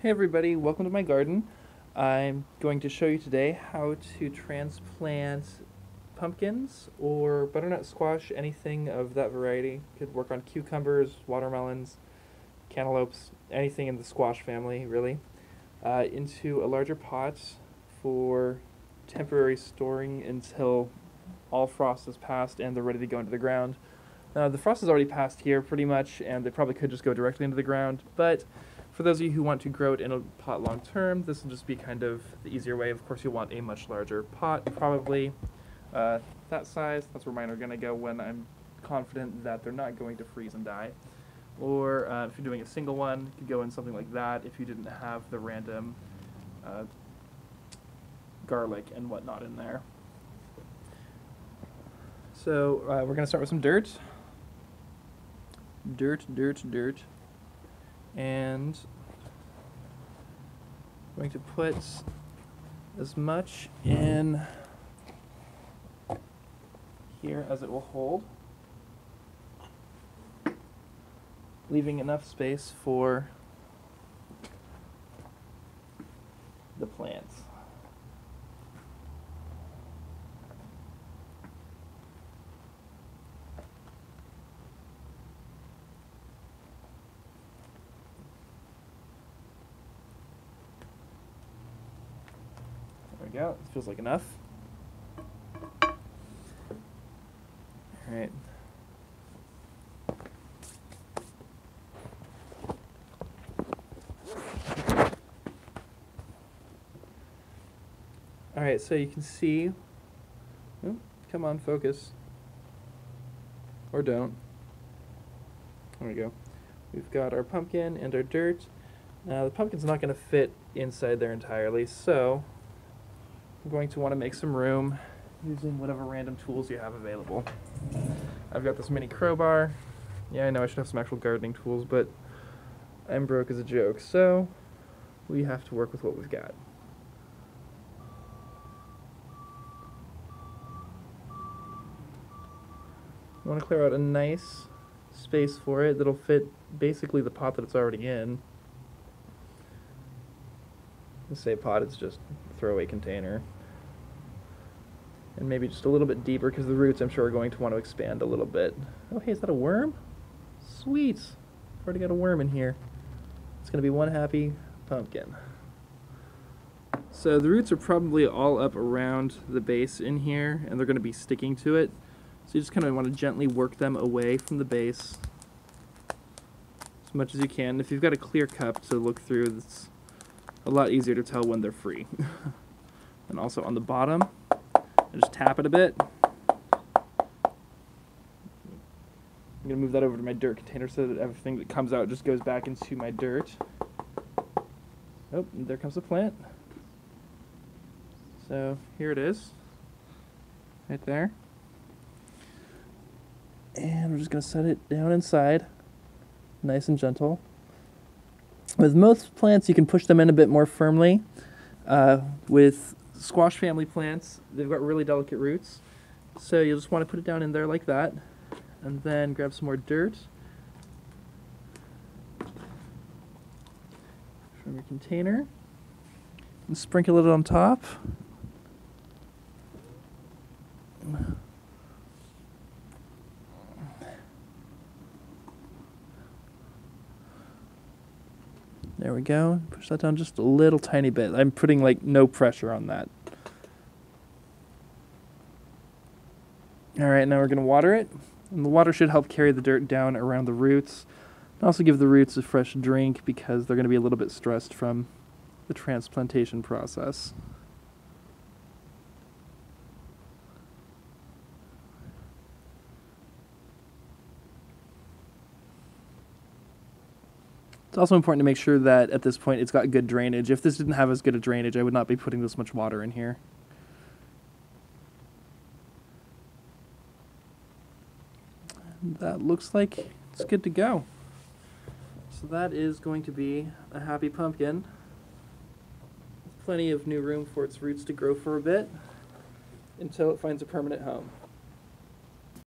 Hey everybody, welcome to my garden. I'm going to show you today how to transplant pumpkins or butternut squash, anything of that variety. Could work on cucumbers, watermelons, cantaloupes, anything in the squash family, really, into a larger pot for temporary storing until all frost has passed and they're ready to go into the ground. The frost has already passed here pretty much, and they probably could just go directly into the ground, but for those of you who want to grow it in a pot long term, this will just be kind of the easier way. Of course, you'll want a much larger pot, probably that size. That's where mine are going to go when I'm confident that they're not going to freeze and die. Or if you're doing a single one, you could go in something like that if you didn't have the random garlic and whatnot in there. So we're going to start with some dirt. Dirt. And I'm going to put as much in here as it will hold, leaving enough space for the plants. There we go. This feels like enough. All right. All right, so you can see, oh, come on, focus. Or don't. There we go. We've got our pumpkin and our dirt. Now the pumpkin's not going to fit inside there entirely, so I'm going to want to make some room using whatever random tools you have available. I've got this mini crowbar. Yeah, I know I should have some actual gardening tools, but I'm broke as a joke, so we have to work with what we've got. I want to clear out a nice space for it that'll fit basically the pot that it's already in. Let's say pot, it's just a throwaway container. And maybe just a little bit deeper because the roots, I'm sure, are going to want to expand a little bit. Oh, hey, is that a worm? Sweet. I've already got a worm in here. It's going to be one happy pumpkin. So the roots are probably all up around the base in here, and they're going to be sticking to it. So you just kind of want to gently work them away from the base as much as you can. If you've got a clear cup to look through, it's a lot easier to tell when they're free. And also on the bottom, just tap it a bit. I'm going to move that over to my dirt container so that everything that comes out just goes back into my dirt. Oh, and there comes the plant. So here it is, right there. And we're just going to set it down inside, nice and gentle. With most plants, you can push them in a bit more firmly. With squash family plants, they've got really delicate roots, so you'll just want to put it down in there like that, and then grab some more dirt from your container and sprinkle it on top. There we go. Push that down just a little tiny bit. I'm putting like no pressure on that. All right, now we're going to water it. And the water should help carry the dirt down around the roots. And also give the roots a fresh drink because they're going to be a little bit stressed from the transplantation process. It's also important to make sure that at this point it's got good drainage. If this didn't have as good a drainage, I would not be putting this much water in here. And that looks like it's good to go. So that is going to be a happy pumpkin. Plenty of new room for its roots to grow for a bit until it finds a permanent home.